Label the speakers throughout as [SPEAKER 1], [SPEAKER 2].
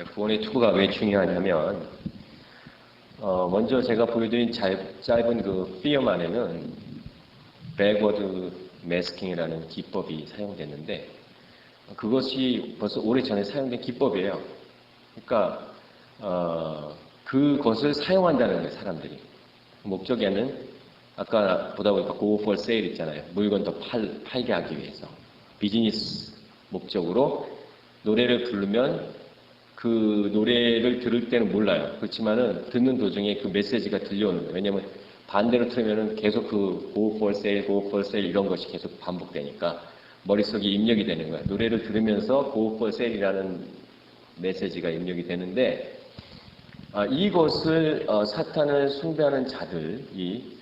[SPEAKER 1] 구원의 투구가 왜 중요하냐면, 먼저 제가 보여드린 짧은 그 필름안에는 backward masking이라는 기법이 사용됐는데, 그것이 벌써 오래전에 사용된 기법이에요. 그러니까 그것을 사용한다는 거예요, 사람들이. 목적에는 아까 보다 보니까 go for sale 있잖아요. 물건 더 팔게 하기 위해서. 비즈니스 목적으로 노래를 부르면 그 노래를 들을 때는 몰라요. 그렇지만은 듣는 도중에 그 메시지가 들려오는 거예요. 왜냐면 반대로 틀면은 계속 그 go for sale, go for sale 이런 것이 계속 반복되니까 머릿속에 입력이 되는 거예요. 노래를 들으면서 go for sale이라는 메시지가 입력이 되는데, 이것을 사탄을 숭배하는 자들이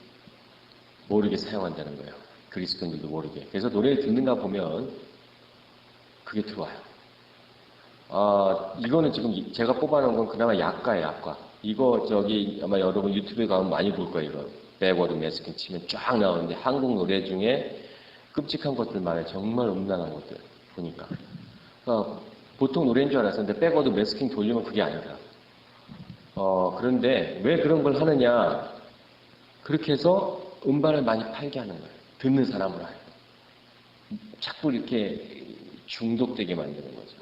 [SPEAKER 1] 모르게 사용한다는 거예요. 그리스도인들도 모르게. 그래서 노래를 듣는가 보면 그게 들어와요. 이거는 지금 제가 뽑아놓은 건 그나마 약가예요, 약가. 이거 아마 여러분 유튜브에 가면 많이 볼 거예요, 이거. 백워드 매스킹 치면 쫙 나오는데 한국 노래 중에 끔찍한 것들 많아요. 정말 음란한 것들 보니까. 보통 노래인 줄 알았었는데 백워드 매스킹 돌리면 그게 아니더라. 그런데 왜 그런 걸 하느냐? 그렇게 해서 음반을 많이 팔게 하는 거예요. 듣는 사람으로 하여금. 자꾸 이렇게 중독되게 만드는 거죠.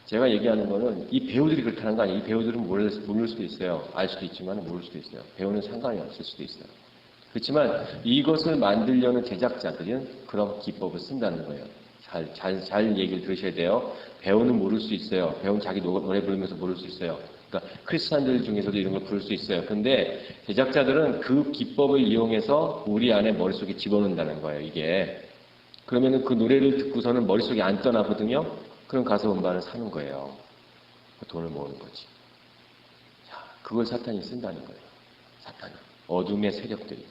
[SPEAKER 1] 제가 얘기하는 거는 이 배우들이 그렇다는 거 아니에요. 이 배우들은 모를 수도 있어요. 알 수도 있지만 모를 수도 있어요. 배우는 상관이 없을 수도 있어요. 그렇지만 이것을 만들려는 제작자들은 그런 기법을 쓴다는 거예요. 잘 얘기를 들으셔야 돼요. 배우는 모를 수 있어요. 배우는 자기 노래 부르면서 모를 수 있어요. 그러니까 크리스찬들 중에서도 이런 걸 부를 수 있어요. 근데 제작자들은 그 기법을 이용해서 우리 안에 머릿속에 집어넣는다는 거예요, 이게. 그러면은 그 노래를 듣고서는 머릿속에 안 떠나거든요. 그럼 가서 음반을 사는 거예요. 돈을 모으는 거지. 자, 그걸 사탄이 쓴다는 거예요. 사탄이. 어둠의 세력들이.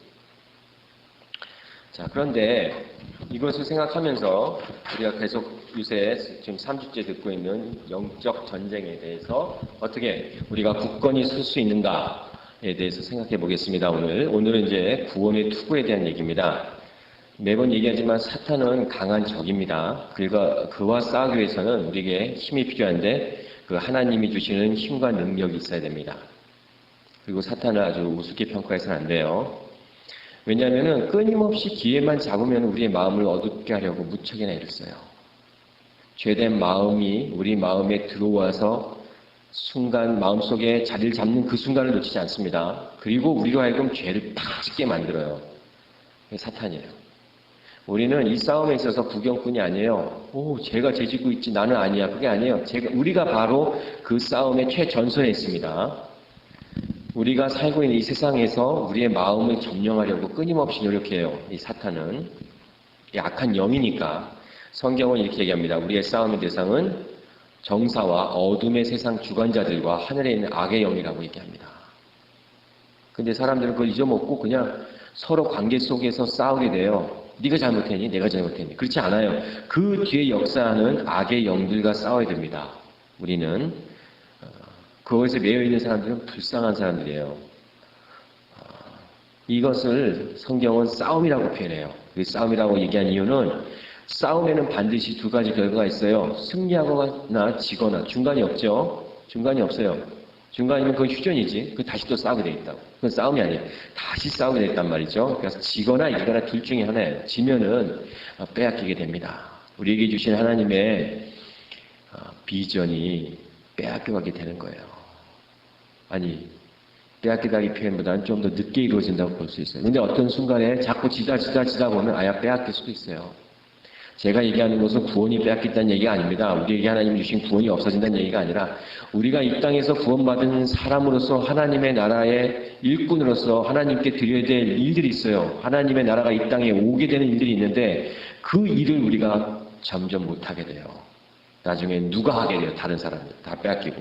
[SPEAKER 1] 자, 그런데 이것을 생각하면서 우리가 계속 요새 지금 3주째 듣고 있는 영적 전쟁에 대해서 어떻게 우리가 굳건히 설 수 있는가에 대해서 생각해 보겠습니다. 오늘은 이제 구원의 투구에 대한 얘기입니다. 매번 얘기하지만 사탄은 강한 적입니다. 그와 싸우기 위해서는 우리에게 힘이 필요한데 그 하나님이 주시는 힘과 능력이 있어야 됩니다. 그리고 사탄을 아주 우습게 평가해서는 안 돼요. 왜냐하면 끊임없이 기회만 잡으면 우리의 마음을 어둡게 하려고 무척이나 애를 써요. 죄된 마음이 우리 마음에 들어와서 마음속에 자리를 잡는 그 순간을 놓치지 않습니다. 그리고 우리가 하여금 죄를 팍 짓게 만들어요. 그게 사탄이에요. 우리는 이 싸움에 있어서 구경꾼이 아니에요. 쟤가 죄 짓고 있지 나는 아니야. 그게 아니에요. 우리가 바로 그 싸움의 최전선에 있습니다. 우리가 살고 있는 이 세상에서 우리의 마음을 점령하려고 끊임없이 노력해요. 이 사탄은. 악한 영이니까 성경은 이렇게 얘기합니다. 우리의 싸움의 대상은 정사와 어둠의 세상 주관자들과 하늘에 있는 악의 영이라고 얘기합니다. 근데 사람들은 그걸 잊어먹고 그냥 서로 관계 속에서 싸우게 돼요. 네가 잘못했니? 내가 잘못했니? 그렇지 않아요. 그 뒤에 역사하는 악의 영들과 싸워야 됩니다. 우리는 그것에 매여있는 사람들은 불쌍한 사람들이에요. 이것을 성경은 싸움이라고 표현해요. 싸움이라고 얘기한 이유는 싸움에는 반드시 두 가지 결과가 있어요. 승리하거나 지거나 중간이 없죠. 중간이 없어요. 중간이면 그건 휴전이지. 다시 또 싸우게 돼 있다고. 그건 싸움이 아니에요. 다시 싸우게 돼 있단 말이죠. 그래서 지거나 이거나 둘 중에 하나예요. 지면은 빼앗기게 됩니다. 우리에게 주신 하나님의 비전이 빼앗겨가게 되는 거예요. 아니, 빼앗기다기 표현보다는 좀 더 늦게 이루어진다고 볼 수 있어요. 근데 어떤 순간에 자꾸 지다 보면 빼앗길 수도 있어요. 제가 얘기하는 것은 구원이 빼앗긴다는 얘기가 아닙니다. 우리에게 하나님 주신 구원이 없어진다는 얘기가 아니라 우리가 이 땅에서 구원받은 사람으로서 하나님의 나라의 일꾼으로서 하나님께 드려야 될 일들이 있어요. 하나님의 나라가 이 땅에 오게 되는 일들이 있는데 그 일을 우리가 점점 못하게 돼요. 나중에 누가 하게 돼요? 다른 사람들. 다 빼앗기고.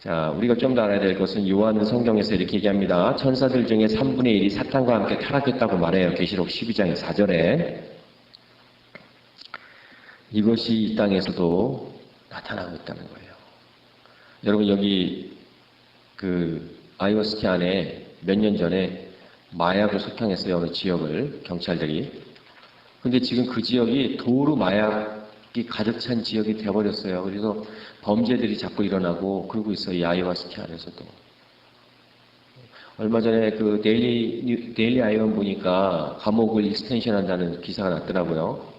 [SPEAKER 1] 자, 우리가 좀 더 알아야 될 것은 요한은 성경에서 이렇게 얘기합니다. 천사들 중에 3분의 1이 사탄과 함께 타락했다고 말해요. 계시록 12장 4절에. 이것이 이 땅에서도 나타나고 있다는 거예요. 여러분 여기 아이오와 시티 안에 몇 년 전에 마약을 소탕했어요. 어느 지역을 경찰들이. 근데 지금 그 지역이 도로 마약 가득 찬 지역이 되어버렸어요. 그래서 범죄들이 자꾸 일어나고 그러고 있어요. 이 아이오와 시티 안에서도. 얼마 전에 그 데일리 아이온 보니까 감옥을 익스텐션 한다는 기사가 났더라고요.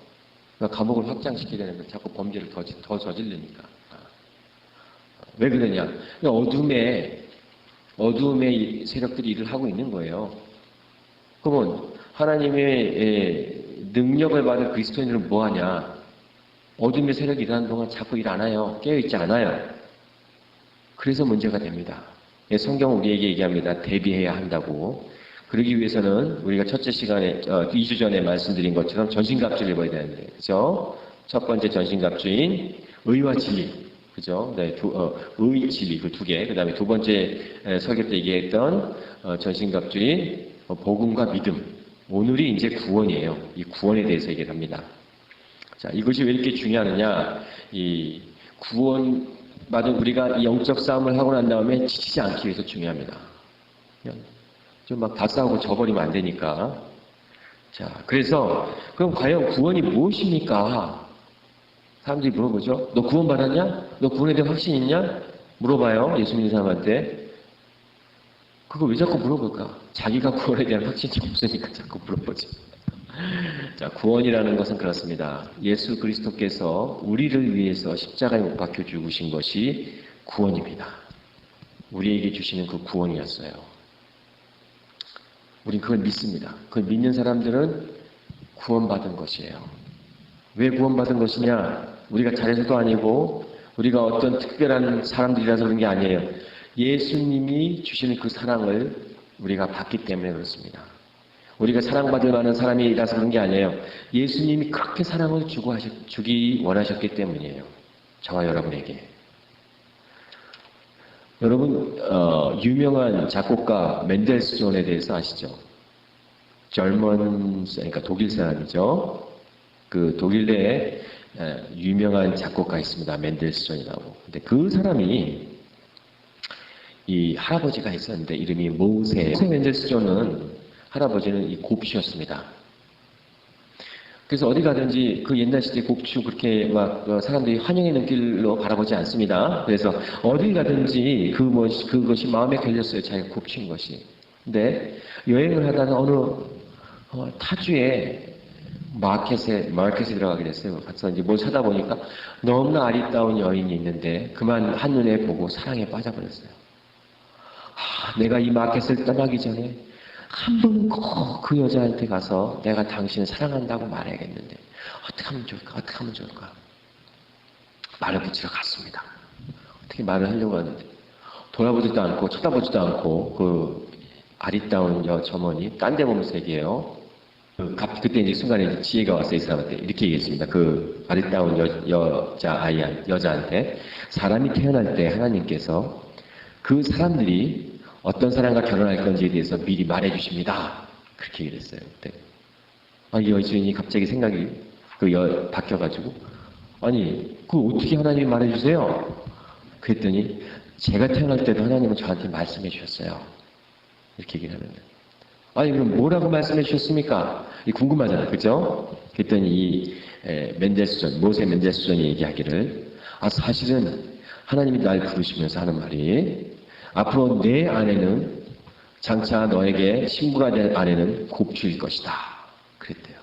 [SPEAKER 1] 그러니까 감옥을 확장시켜야 되는 거예요. 자꾸 범죄를 더 저지르니까. 왜 그러냐? 어둠의 세력들이 일을 하고 있는 거예요. 그러면 하나님의 능력을 받은 그리스도인들은 뭐 하냐? 어둠의 세력이 일하는 동안 자꾸 일 안 해요. 깨어있지 않아요. 그래서 문제가 됩니다. 성경은 우리에게 얘기합니다. 대비해야 한다고. 그러기 위해서는 우리가 첫째 시간에 2주 전에 말씀드린 것처럼 전신갑주를 입어야 되는데, 그죠? 첫 번째 전신갑주인 의와 진리, 그죠? 네, 의, 진리 그 두 개. 그다음에 두 번째 설교 때 얘기했던 전신갑주인 복음과 믿음. 오늘이 이제 구원이에요. 이 구원에 대해서 얘기를 합니다. 자, 이것이 왜 이렇게 중요하느냐? 이 구원 받은 우리가 이 영적 싸움을 하고 난 다음에 지치지 않기 위해서 중요합니다. 좀 막 다 싸우고 져버리면 안 되니까. 자, 그래서 그럼 과연 구원이 무엇입니까? 사람들이 물어보죠. 너 구원 받았냐? 너 구원에 대한 확신 있냐? 물어봐요. 예수 믿는 사람한테. 그거 왜 자꾸 물어볼까? 자기가 구원에 대한 확신이 없으니까 자꾸 물어보지. 자, 구원이라는 것은 그렇습니다. 예수 그리스도께서 우리를 위해서 십자가에 못 박혀 죽으신 것이 구원입니다. 우리에게 주시는 그 구원이었어요. 우린 그걸 믿습니다. 그걸 믿는 사람들은 구원받은 것이에요. 왜 구원받은 것이냐? 우리가 잘해서도 아니고 우리가 어떤 특별한 사람들이라서 그런 게 아니에요. 예수님이 주시는 그 사랑을 우리가 받기 때문에 그렇습니다. 우리가 사랑받을 만한 사람이라서 그런 게 아니에요. 예수님이 그렇게 사랑을 주기 원하셨기 때문이에요. 저와 여러분에게. 여러분 유명한 작곡가 멘델스존에 대해서 아시죠? 그러니까 독일 사람이죠. 그 독일 내에 유명한 작곡가 있습니다. 멘델스존이라고. 근데 그 사람이 이 할아버지가 있었는데 이름이 모세 멘델스존은 할아버지는 이 곱추였습니다. 그래서 어디 가든지 그 옛날 시대 곱추 그렇게 막 사람들이 환영의 눈길로 바라보지 않습니다. 그래서 어디 가든지 그것이 마음에 걸렸어요. 자기가 곱추인 것이. 근데 여행을 하다가 어느 타주에 마켓에 들어가게 됐어요. 가서 이제 뭘 찾아보니까 너무나 아리따운 여인이 있는데 그만 한눈에 보고 사랑에 빠져버렸어요. 내가 이 마켓을 떠나기 전에 한 번 꼭 그 여자한테 가서 내가 당신을 사랑한다고 말해야겠는데 어떻게 하면 좋을까? 말을 붙이러 갔습니다. 어떻게 말을 하려고 하는데 돌아보지도 않고 쳐다보지도 않고 그 아리따운 점원이 딴 데 보면서 얘기해요. 그때 이제 순간에 이제 지혜가 왔어요. 이 사람한테 이렇게 얘기했습니다. 그 아리따운 여자한테 사람이 태어날 때 하나님께서 그 사람들이 어떤 사람과 결혼할 건지에 대해서 미리 말해주십니다. 그렇게 얘기를 했어요. 그때. 이 여주인이 갑자기 생각이 바뀌어가지고 어떻게 하나님이 말해주세요? 그랬더니 제가 태어날 때도 하나님은 저한테 말씀해 주셨어요. 이렇게 얘기를 하는데 그럼 뭐라고 말씀해 주셨습니까? 궁금하잖아요. 그죠? 그랬더니 모세 멘델스존이 얘기하기를 사실은 하나님이 날 부르시면서 하는 말이 앞으로 내 아내는 장차 너에게 신부가 될 아내는 곱추일 것이다. 그랬대요.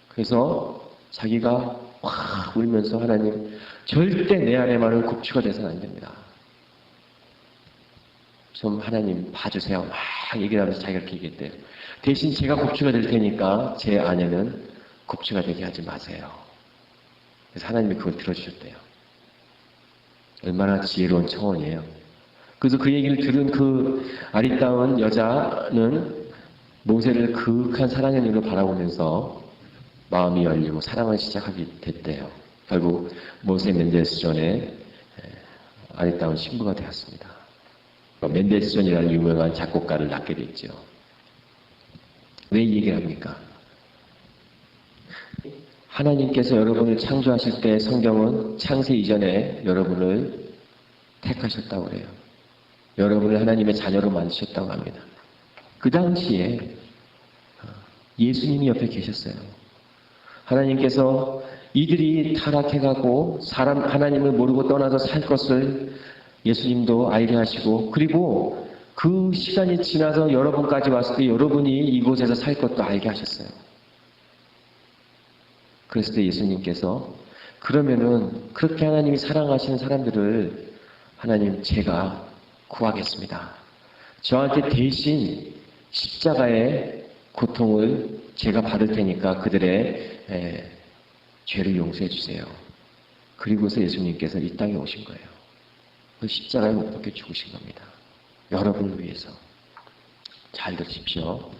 [SPEAKER 1] 그래서 자기가 확 울면서 하나님 절대 내 아내만은 곱추가 돼서는 안 됩니다. 좀 하나님 봐주세요. 막 얘기를 하면서 자기가 그렇게 얘기했대요. 대신 제가 곱추가 될 테니까 제 아내는 곱추가 되게 하지 마세요. 그래서 하나님이 그걸 들어주셨대요. 얼마나 지혜로운 청원이에요. 그래서 그 얘기를 들은 그 아리따운 여자는 모세를 그윽한 사랑의 눈으로 바라보면서 마음이 열리고 사랑을 시작하게 됐대요. 결국 모세 멘델스존의 아리따운 신부가 되었습니다. 멘델스존이라는 유명한 작곡가를 낳게 됐죠. 왜 이 얘기를 합니까? 하나님께서 여러분을 창조하실 때 성경은 창세 이전에 여러분을 택하셨다고 그래요. 여러분을 하나님의 자녀로 만드셨다고 합니다. 그 당시에 예수님이 옆에 계셨어요. 하나님께서 이들이 타락해가고 하나님을 모르고 떠나서 살 것을 예수님도 알게 하시고, 그리고 그 시간이 지나서 여러분까지 왔을 때 여러분이 이곳에서 살 것도 알게 하셨어요. 그랬을 때 예수님께서 그러면은 그렇게 하나님이 사랑하시는 사람들을 하나님 제가 구하겠습니다. 저한테 대신 십자가의 고통을 제가 받을 테니까 그들의 죄를 용서해 주세요. 그리고서 예수님께서 이 땅에 오신 거예요. 그 십자가에 못 박혀 죽으신 겁니다. 여러분을 위해서. 잘 들으십시오.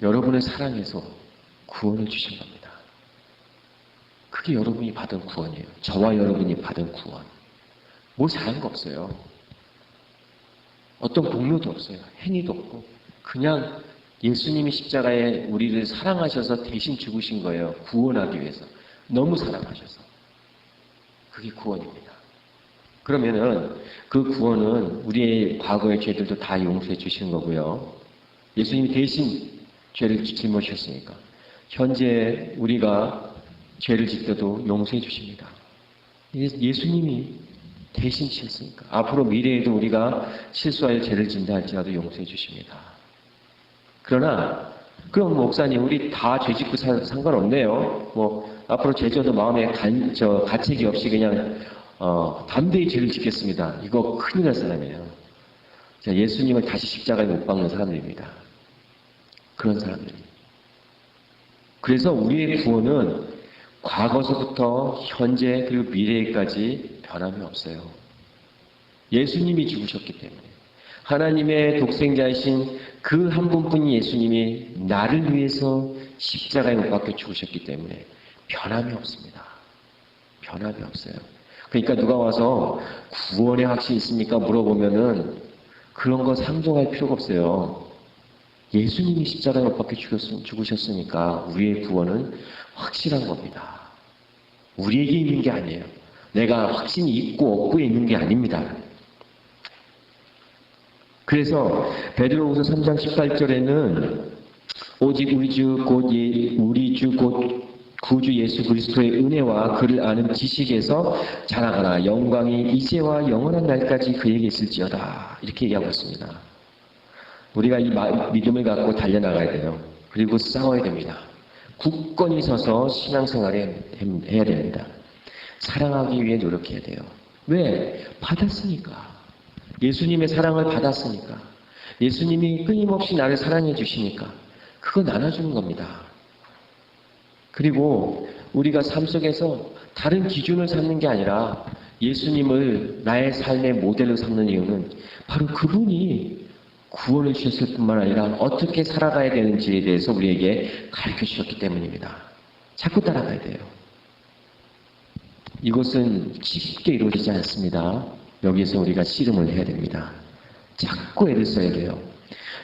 [SPEAKER 1] 여러분을 사랑해서 구원을 주신 겁니다. 그게 여러분이 받은 구원이에요. 저와 여러분이 받은 구원. 뭐 잘한 거 없어요. 어떤 공로도 없어요. 행위도 없고 그냥 예수님이 십자가에 우리를 사랑하셔서 대신 죽으신 거예요. 구원하기 위해서. 너무 사랑하셔서. 그게 구원입니다. 그러면은 그 구원은 우리의 과거의 죄들도 다 용서해 주시는 거고요. 예수님이 대신 죄를 짊어지셨으니까 현재 우리가 죄를 짓더라도 용서해 주십니다. 예수님이 대신 지었으니까 앞으로 미래에도 우리가 실수하여 죄를 진다 할지라도 용서해 주십니다. 그러나 그럼 목사님 우리 다 죄 짓고 상관없네요. 뭐 앞으로 죄 져도 마음에 가책이 없이 그냥 담대히 죄를 짓겠습니다. 이거 큰일 날 사람이에요. 예수님을 다시 십자가에 못 박는 사람들입니다. 그런 사람들. 그래서 우리의 구원은 과거서부터 현재 그리고 미래까지 변함이 없어요. 예수님이 죽으셨기 때문에 하나님의 독생자이신 그 한 분뿐인 예수님이 나를 위해서 십자가에 못 박혀 죽으셨기 때문에 변함이 없습니다. 변함이 없어요. 그러니까 누가 와서 구원의 확신이 있습니까? 물어보면은 그런 거 상종할 필요가 없어요. 예수님이 십자가에 못 박혀 죽으셨으니까 우리의 구원은 확실한 겁니다. 우리에게 있는 게 아니에요. 내가 확신이 있고 없고에 있는 게 아닙니다. 그래서 베드로후서 3장 18절에는 오직 우리 주 곧 구주 예수 그리스도의 은혜와 그를 아는 지식에서 자라가라. 영광이 이제와 영원한 날까지 그에게 있을지어다. 이렇게 얘기하고 있습니다. 우리가 이 믿음을 갖고 달려나가야 돼요. 그리고 싸워야 됩니다. 굳건히 서서 신앙생활을 해야 됩니다. 사랑하기 위해 노력해야 돼요. 왜? 받았으니까. 예수님의 사랑을 받았으니까. 예수님이 끊임없이 나를 사랑해 주시니까. 그거 나눠주는 겁니다. 그리고 우리가 삶 속에서 다른 기준을 삼는 게 아니라 예수님을 나의 삶의 모델로 삼는 이유는 바로 그분이 구원을 주셨을 뿐만 아니라 어떻게 살아가야 되는지에 대해서 우리에게 가르쳐 주셨기 때문입니다. 자꾸 따라가야 돼요. 이것은 쉽게 이루어지지 않습니다. 여기에서 우리가 씨름을 해야 됩니다. 자꾸 애를 써야 돼요.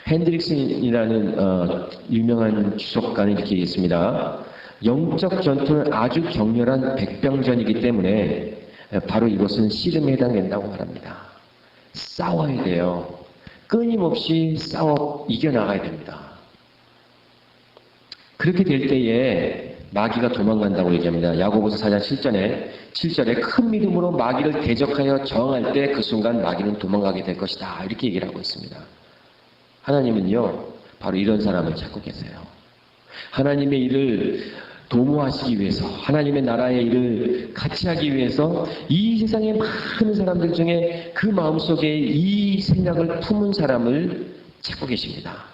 [SPEAKER 1] 핸드릭슨이라는 유명한 주석가는 이렇게 얘기했습니다. 영적 전투는 아주 격렬한 백병전이기 때문에 바로 이것은 씨름에 해당된다고 말합니다. 싸워야 돼요. 끊임없이 싸워 이겨나가야 됩니다. 그렇게 될 때에 마귀가 도망간다고 얘기합니다. 야고보서 4장 7절에 큰 믿음으로 마귀를 대적하여 저항할 때 그 순간 마귀는 도망가게 될 것이다. 이렇게 얘기를 하고 있습니다. 하나님은요, 바로 이런 사람을 찾고 계세요. 하나님의 일을 도모하시기 위해서, 하나님의 나라의 일을 같이 하기 위해서 이 세상의 많은 사람들 중에 그 마음속에 이 생각을 품은 사람을 찾고 계십니다.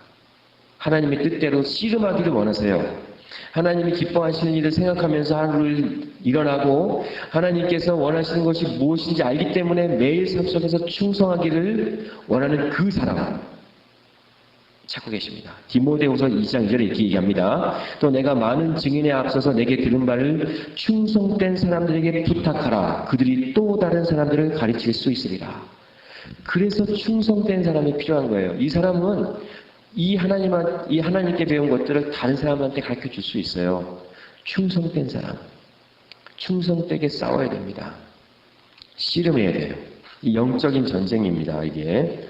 [SPEAKER 1] 하나님의 뜻대로 씨름하기를 원하세요. 하나님이 기뻐하시는 일을 생각하면서 하루를 일어나고 하나님께서 원하시는 것이 무엇인지 알기 때문에 매일 삶 속에서 충성하기를 원하는 그 사람 찾고 계십니다. 디모데후서 2장 2절에 이렇게 얘기합니다. 또 내가 많은 증인에 앞서서 내게 들은 바를 충성된 사람들에게 부탁하라. 그들이 또 다른 사람들을 가르칠 수 있으리라. 그래서 충성된 사람이 필요한 거예요. 이 사람은 이 하나님께 배운 것들을 다른 사람한테 가르쳐 줄 수 있어요. 충성된 사람. 충성되게 싸워야 됩니다. 씨름해야 돼요. 이 영적인 전쟁입니다, 이게.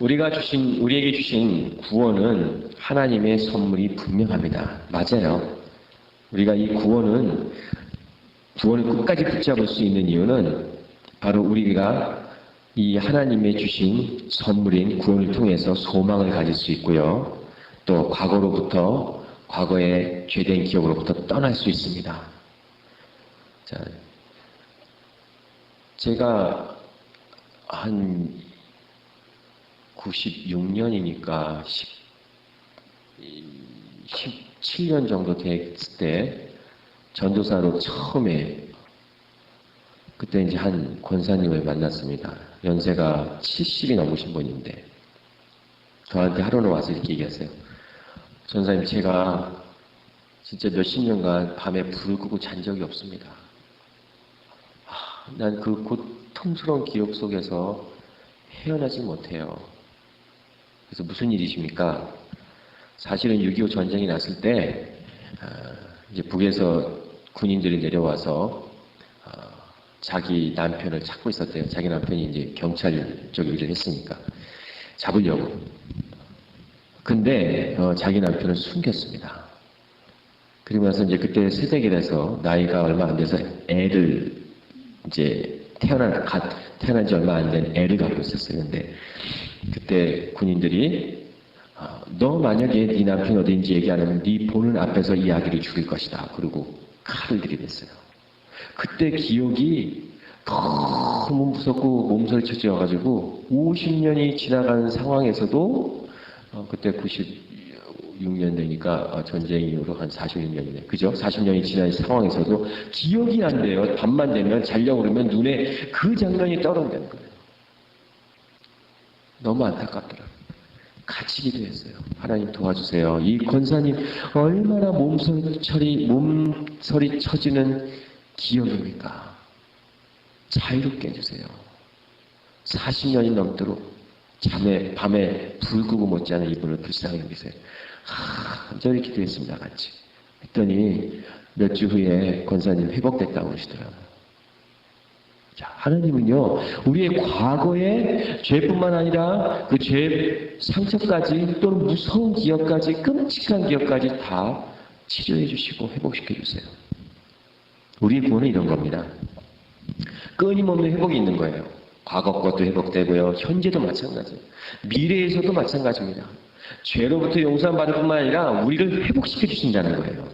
[SPEAKER 1] 우리에게 주신 구원은 하나님의 선물이 분명합니다. 맞아요. 우리가 이 구원을 끝까지 붙잡을 수 있는 이유는 바로 우리가 이 하나님의 주신 선물인 구원을 통해서 소망을 가질 수 있고요. 또 과거의 죄된 기억으로부터 떠날 수 있습니다. 자, 제가 한 96년이니까 17년 정도 됐을 때 전도사로 처음에 그때 이제 한 권사님을 만났습니다. 연세가 70이 넘으신 분인데 저한테 하루는 와서 이렇게 얘기했어요. 전사님, 제가 진짜 몇십 년간 밤에 불을 끄고 잔 적이 없습니다. 난 그 고통스러운 기억 속에서 헤어나지 못해요. 그래서 무슨 일이십니까? 사실은 6.25 전쟁이 났을 때 이제 북에서 군인들이 내려와서 자기 남편을 찾고 있었대요. 자기 남편이 이제 경찰 쪽 일을 했으니까 잡으려고. 근데 자기 남편을 숨겼습니다. 그리고 나서 이제 그때 새댁이라서 나이가 얼마 안 돼서 애를 이제 태어난 지 얼마 안 된 애를 갖고 있었어요. 근데 그때 군인들이 너 만약에 네 남편이 어딘지 얘기 안 하면 네 보는 앞에서 이 아기를 죽일 것이다. 그리고 칼을 들이댔어요. 그때 기억이 너무 무섭고 몸서리쳐져가지고 50년이 지나간 상황에서도 그때 96년 되니까 전쟁 이후로 한 46년이네. 그죠? 40년이 지난 상황에서도 기억이 안 돼요. 밤만 되면 자려고 그러면 눈에 그 장면이 떠오른다는 거예요. 너무 안타깝더라고요. 같이 기도했어요. 하나님 도와주세요. 이 권사님 얼마나 몸서리 쳐지는 기억입니까? 자유롭게 해주세요. 40년이 넘도록 밤에 불 끄고 못지않은 이분을 불쌍히 여기세요. 간절히 기도했습니다. 같이. 했더니 몇 주 후에 권사님 회복됐다고 그러시더라고요. 자, 하나님은요, 우리의 과거의 죄뿐만 아니라 그 죄 상처까지 또는 무서운 기억까지 끔찍한 기억까지 다 치료해 주시고 회복시켜 주세요. 우리의 구원은 이런 겁니다. 끊임없는 회복이 있는 거예요. 과거 것도 회복되고요. 현재도 마찬가지예요. 미래에서도 마찬가지입니다. 죄로부터 용서받을 뿐만 아니라 우리를 회복시켜 주신다는 거예요.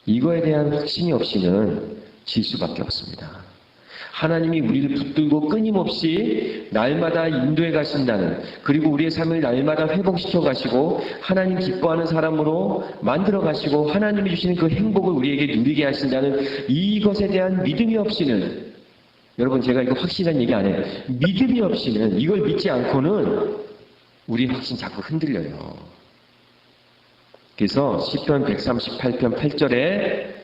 [SPEAKER 1] 이거에 대한 확신이 없이는 질 수밖에 없습니다. 하나님이 우리를 붙들고 끊임없이 날마다 인도해 가신다는, 그리고 우리의 삶을 날마다 회복시켜 가시고 하나님 기뻐하는 사람으로 만들어 가시고 하나님이 주시는 그 행복을 우리에게 누리게 하신다는 이것에 대한 믿음이 없이는, 여러분 제가 이거 확신한 얘기 안 해요. 믿음이 없이는, 이걸 믿지 않고는 우리의 확신 자꾸 흔들려요. 그래서 시편 138편 8절에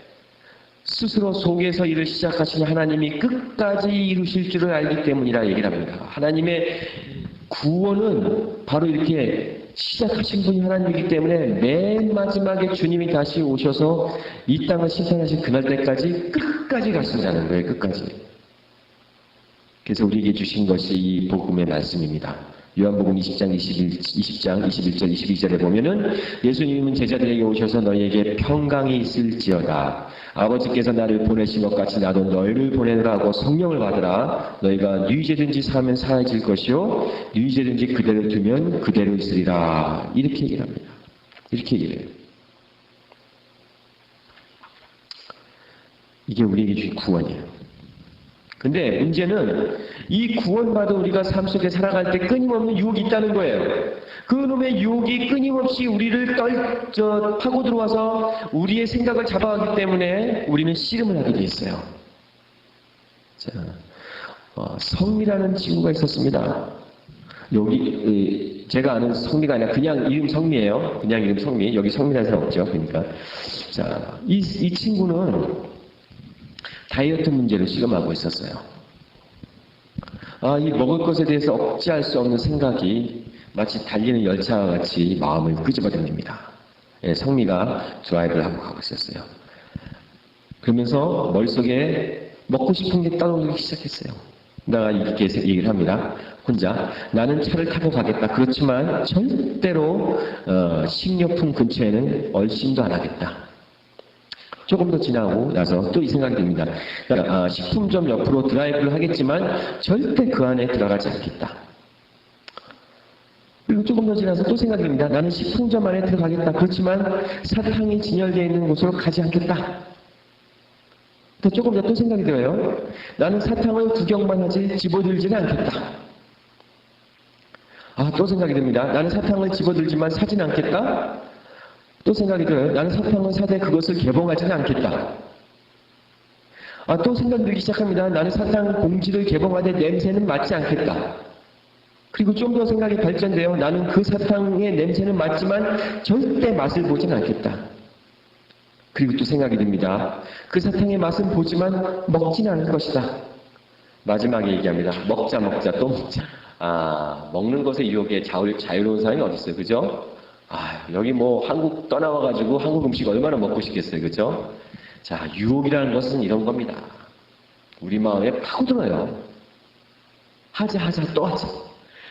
[SPEAKER 1] 스스로 속에서 일을 시작하신 하나님이 끝까지 이루실 줄을 알기 때문이라 얘기를 합니다. 하나님의 구원은 바로 이렇게 시작하신 분이 하나님이기 때문에 맨 마지막에 주님이 다시 오셔서 이 땅을 신선하신 그날 때까지 끝까지 가신다는 거예요. 끝까지. 그래서 우리에게 주신 것이 이 복음의 말씀입니다. 요한복음 20장 21절 22절에 보면은 예수님은 제자들에게 오셔서 너희에게 평강이 있을지어다. 아버지께서 나를 보내신 것 같이 나도 너희를 보내느라 하고 성령을 받으라. 너희가 네 죄든지 사하면 사해질 것이요 네 죄든지 그대로 두면 그대로 있으리라. 이렇게 얘기를 합니다. 이렇게 얘기를 해요. 이게 우리에게 주신 구원이에요. 근데 문제는 이 구원받은 우리가 삶 속에 살아갈 때 끊임없는 유혹이 있다는 거예요. 그 놈의 유혹이 끊임없이 우리를 파고 들어와서 우리의 생각을 잡아가기 때문에 우리는 씨름을 하게 돼 있어요. 자, 성미라는 친구가 있었습니다. 여기 제가 아는 성미가 아니라 그냥 이름 성미예요. 그냥 이름 성미. 여기 성미라는 사람 없죠. 그러니까 자, 이 친구는 다이어트 문제를 씨름하고 있었어요. 이 먹을 것에 대해서 억제할 수 없는 생각이 마치 달리는 열차와 같이 마음을 끄집어냅니다. 예, 성미가 드라이브를 하고 가고 있었어요. 그러면서 머릿속에 먹고 싶은 게 떠오르기 시작했어요. 내가 이렇게 얘기를 합니다. 혼자. 나는 차를 타고 가겠다. 그렇지만 절대로 식료품 근처에는 얼씬도 안 하겠다. 조금 더 지나고 나서 또 이 생각이 듭니다. 그러니까 식품점 옆으로 드라이브를 하겠지만 절대 그 안에 들어가지 않겠다. 그리고 조금 더 지나서 또 생각이 듭니다. 나는 식품점 안에 들어가겠다. 그렇지만 사탕이 진열되어 있는 곳으로 가지 않겠다. 또 조금 더 또 생각이 들어요. 나는 사탕을 구경만 하지 집어들지는 않겠다. 또 생각이 듭니다. 나는 사탕을 집어들지만 사진 않겠다. 또 생각이 들어요. 나는 사탕을 사되 그것을 개봉하지는 않겠다. 또 생각이 들기 시작합니다. 나는 사탕 봉지를 개봉하되 냄새는 맡지 않겠다. 그리고 좀 더 생각이 발전돼요. 나는 그 사탕의 냄새는 맡지만 절대 맛을 보진 않겠다. 그리고 또 생각이 듭니다. 그 사탕의 맛은 보지만 먹진 않을 것이다. 마지막에 얘기합니다. 먹자 또 먹자. 먹는 것에 유혹에 자유로운 사람이 어디 있어요, 그죠? 여기 뭐 한국 떠나와가지고 한국 음식 얼마나 먹고 싶겠어요, 그죠? 자, 유혹이라는 것은 이런 겁니다. 우리 마음에 파고들어요. 하자 또 하자.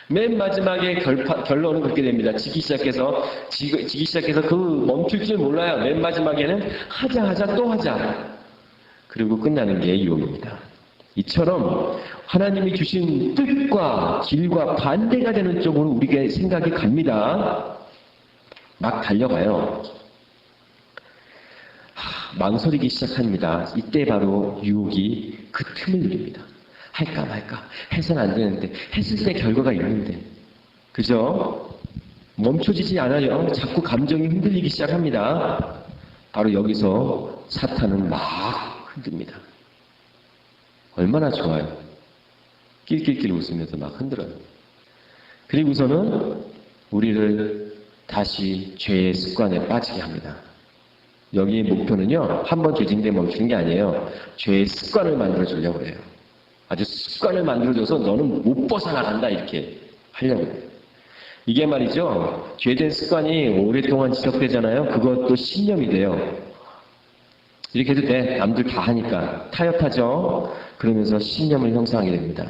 [SPEAKER 1] 맨 마지막에 결론은 그렇게 됩니다. 지기 시작해서 그 멈출 줄 몰라요. 맨 마지막에는 하자 또 하자. 그리고 끝나는 게 유혹입니다. 이처럼 하나님이 주신 뜻과 길과 반대가 되는 쪽으로 우리의 생각이 갑니다. 막 달려가요. 망설이기 시작합니다. 이때 바로 유혹이 그 틈을 누립니다. 할까 말까 해서는 안 되는데 했을 때 결과가 있는데 그죠? 멈춰지지 않아요. 자꾸 감정이 흔들리기 시작합니다. 바로 여기서 사탄은 막 흔듭니다. 얼마나 좋아요. 낄낄낄 웃으면서 막 흔들어요. 그리고서는 우리를 다시 죄의 습관에 빠지게 합니다. 여기의 목표는요, 한번 죄진데 멈추는 게 아니에요. 죄의 습관을 만들어주려고 해요. 아주 습관을 만들어줘서 너는 못 벗어나간다 이렇게 하려고 해요. 이게 말이죠. 죄된 습관이 오랫동안 지속되잖아요. 그것도 신념이 돼요. 이렇게 해도 돼. 남들 다 하니까. 타협하죠. 그러면서 신념을 형성하게 됩니다.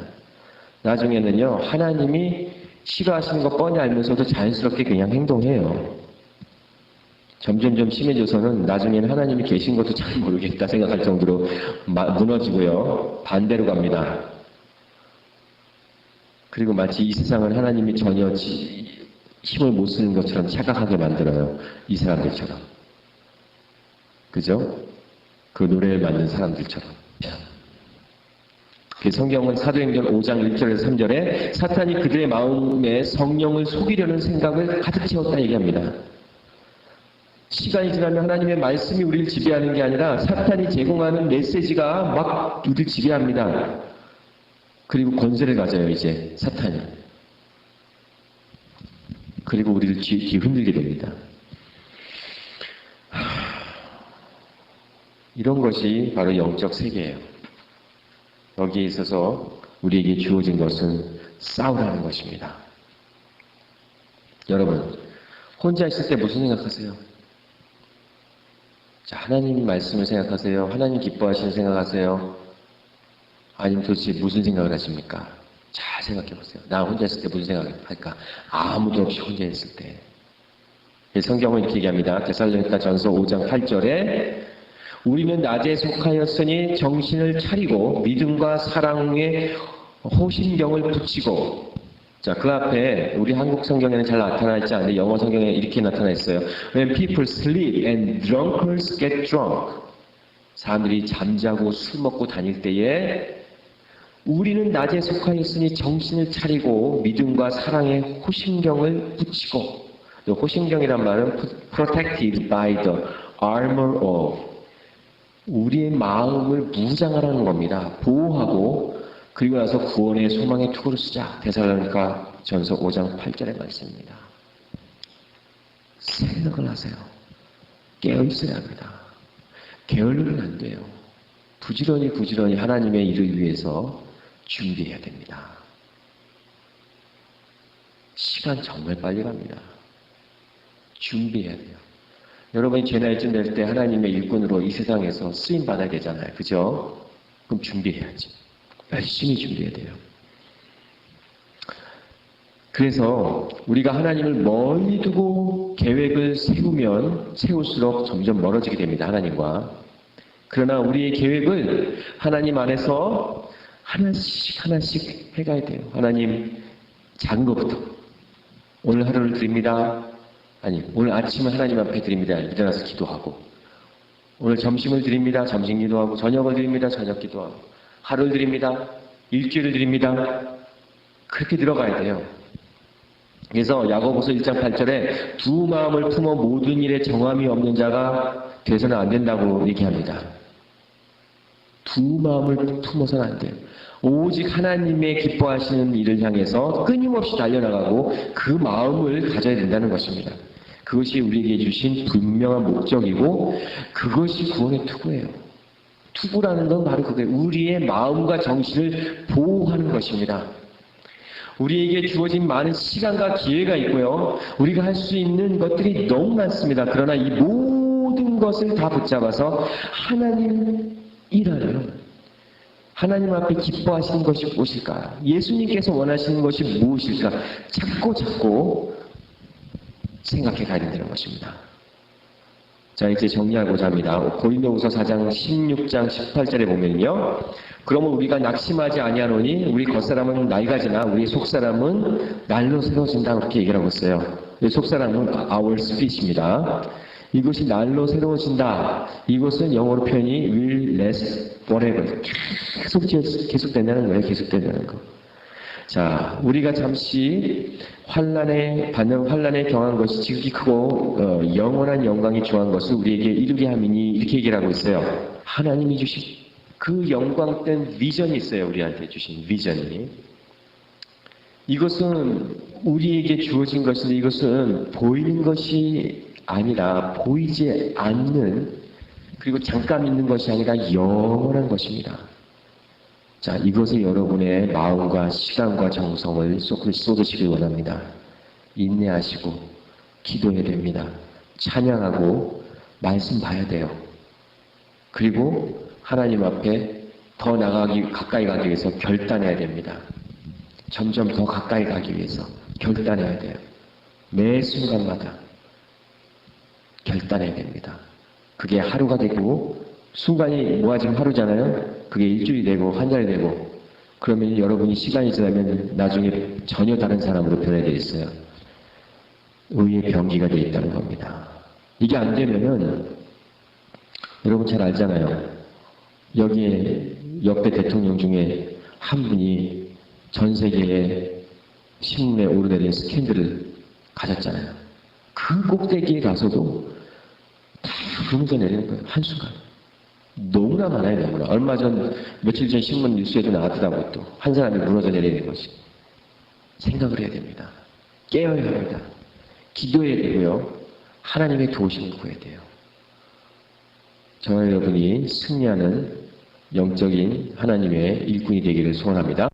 [SPEAKER 1] 나중에는요. 하나님이 싫어하시는 거 뻔히 알면서도 자연스럽게 그냥 행동해요. 점점점 심해져서는 나중에는 하나님이 계신 것도 잘 모르겠다 생각할 정도로 무너지고요. 반대로 갑니다. 그리고 마치 이 세상은 하나님이 전혀 힘을 못 쓰는 것처럼 착각하게 만들어요. 이 사람들처럼. 그죠? 그 노래를 만든 사람들처럼. 그 성경은 사도행전 5장 1절에서 3절에 사탄이 그들의 마음에 성령을 속이려는 생각을 가득 채웠다 얘기합니다. 시간이 지나면 하나님의 말씀이 우리를 지배하는 게 아니라 사탄이 제공하는 메시지가 막 우리를 지배합니다. 그리고 권세를 가져요, 이제 사탄이. 그리고 우리를 뒤흔들게 됩니다. 이런 것이 바로 영적 세계예요. 여기에 있어서 우리에게 주어진 것은 싸우라는 것입니다. 여러분, 혼자 있을 때 무슨 생각하세요? 자, 하나님 말씀을 생각하세요? 하나님 기뻐하시는 생각하세요? 아니면 도대체 무슨 생각을 하십니까? 잘 생각해 보세요. 나 혼자 있을 때 무슨 생각을 할까? 아무도 없이 혼자 있을 때. 성경은 이렇게 얘기합니다. 데살로니가 전서 5장 8절에 우리는 낮에 속하였으니 정신을 차리고 믿음과 사랑에 호신경을 붙이고. 자, 그 앞에 우리 한국 성경에는 잘 나타나 있지 않는데 영어 성경에 이렇게 나타나 있어요. When people sleep and drunkards get drunk. 사람들이 잠자고 술 먹고 다닐 때에 우리는 낮에 속하였으니 정신을 차리고 믿음과 사랑에 호신경을 붙이고. 호신경이란 말은 protected by the armor of. 우리의 마음을 무장하라는 겁니다. 보호하고 그리고 나서 구원의 소망의 투구를 쓰자. 데살로니가 전서 5장 8절의 말씀입니다. 생각을 하세요. 깨어있어야 합니다. 게을르면 안 돼요. 부지런히 하나님의 일을 위해서 준비해야 됩니다. 시간 정말 빨리 갑니다. 준비해야 돼요. 여러분이 제 나이쯤 될 때 하나님의 일꾼으로 이 세상에서 쓰임받아야 되잖아요. 그죠? 그럼 준비해야지. 열심히 준비해야 돼요. 그래서 우리가 하나님을 멀리 두고 계획을 세우면 세울수록 점점 멀어지게 됩니다. 하나님과. 그러나 우리의 계획을 하나님 안에서 하나씩 하나씩 해가야 돼요. 하나님, 작은 것부터. 오늘 하루를 드립니다. 아니, 오늘 아침을 하나님 앞에 드립니다. 일어나서 기도하고. 오늘 점심을 드립니다. 점심 기도하고. 저녁을 드립니다. 저녁 기도하고. 하루를 드립니다. 일주일을 드립니다. 그렇게 들어가야 돼요. 그래서 야고보서 1장 8절에 두 마음을 품어 모든 일에 정함이 없는 자가 돼서는 안 된다고 얘기합니다. 두 마음을 품어서는 안 돼요. 오직 하나님의 기뻐하시는 일을 향해서 끊임없이 달려나가고 그 마음을 가져야 된다는 것입니다. 그것이 우리에게 주신 분명한 목적이고 그것이 구원의 투구예요. 투구라는 건 바로 그게 우리의 마음과 정신을 보호하는 것입니다. 우리에게 주어진 많은 시간과 기회가 있고요. 우리가 할 수 있는 것들이 너무 많습니다. 그러나 이 모든 것을 다 붙잡아서 하나님 일하는 하나님 앞에 기뻐하시는 것이 무엇일까? 예수님께서 원하시는 것이 무엇일까? 찾고 생각해 가야 된다는 것입니다. 자, 이제 정리하고자 합니다. 고린도후서 4장 16장 18절에 보면요. 그러면 우리가 낙심하지 아니하노니 우리 겉사람은 낡아지나 우리 속사람은 날로 새로워진다 그렇게 얘기를 하고 있어요. 속사람은 our spirit입니다. 이것이 날로 새로워진다. 이것은 영어로 표현이 will last forever. 계속된다는 거예요. 계속된다는 거. 자, 우리가 잠시 받는 환란에 경한 것이 지극히 크고 영원한 영광이 주한 것을 우리에게 이루게 함이니 이렇게 얘기를 하고 있어요. 하나님이 주신 그 영광된 비전이 있어요. 우리한테 주신 비전이. 이것은 우리에게 주어진 것인데 이것은 보이는 것이 아니라 보이지 않는 그리고 잠깐 있는 것이 아니라 영원한 것입니다. 자, 이것에 여러분의 마음과 시간과 정성을 쏟으시길 원합니다. 인내하시고 기도해야 됩니다. 찬양하고 말씀 봐야 돼요. 그리고 하나님 앞에 더 가까이 가기 위해서 결단해야 됩니다. 점점 더 가까이 가기 위해서 결단해야 돼요. 매 순간마다 결단해야 됩니다. 그게 하루가 되고 순간이 지금 하루잖아요. 그게 일주일이 되고 한 달이 되고 그러면 여러분이 시간이 지나면 나중에 전혀 다른 사람으로 변해져 있어요. 의의 병기가 되어 있다는 겁니다. 이게 안 되면은 여러분 잘 알잖아요. 여기에 역대 대통령 중에 한 분이 전 세계에 신문에 오르내린 스캔들을 가졌잖아요. 그 꼭대기에 가서도 다 무너져 내리는 거예요. 한순간. 너무나 많아요. 너무나. 얼마 전 며칠 전 신문 뉴스에도 나왔더라고요. 또 한 사람이 무너져 내리는 것이. 생각을 해야 됩니다. 깨어야 합니다. 기도해야 되고요. 하나님의 도우심을 구해야 돼요. 저와 여러분이 승리하는 영적인 하나님의 일꾼이 되기를 소원합니다.